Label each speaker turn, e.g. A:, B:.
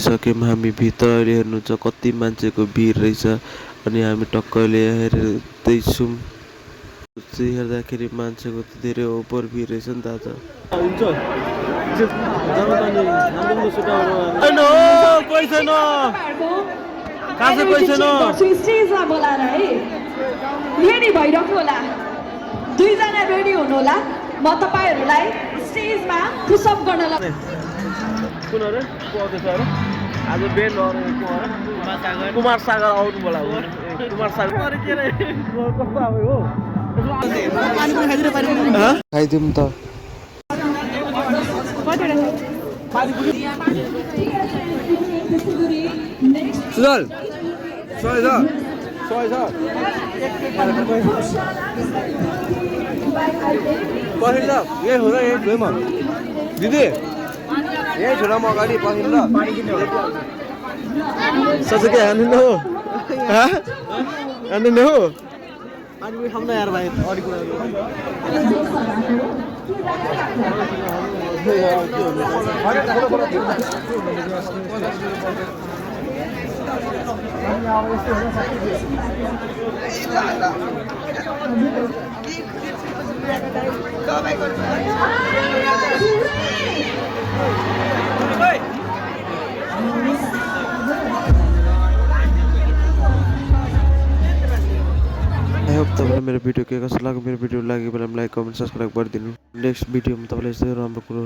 A: पुगिसक्यौँ हामी भित्र। अहिले हेर्नुहुन्छ कति मान्छेको भिड रहेछ अनि हामी टक्कले हेर्दैछौँ। चाहिँ हेर्दाखेरि मान्छेको त धेरै ओभर भिड रहेछ नि दादा।
B: स्टेजमा बोलाएर है रेडी भइराख्नु होला, दुईजना रेडी हुनु होला। म तपाईहरुलाई स्टेजमा पुसअप गर्न
C: आज बेन कुमार सागर आउनु बोला कुमार सागर कस्तो अब हो
A: खाइदिउँ त।
C: सुजल सय छ पहिल यही हो र यही छुमा दिदी यही छु र म अगाडि पहिल
A: सच्चै के हान्नु हो हान्नु हो
C: पानी पनि खाउँ न यार भाइ अरू कुरा
A: आई होप तपाईँलाई मेरो भिडियो के कस्तो लाग्यो। मेरो भिडियो लाग्यो भने लाइक कमेन्ट सब्सक्राइब गरिदिनु। नेक्स्ट भिडियोमा तपाईँलाई यस्तै राम्रो कुरो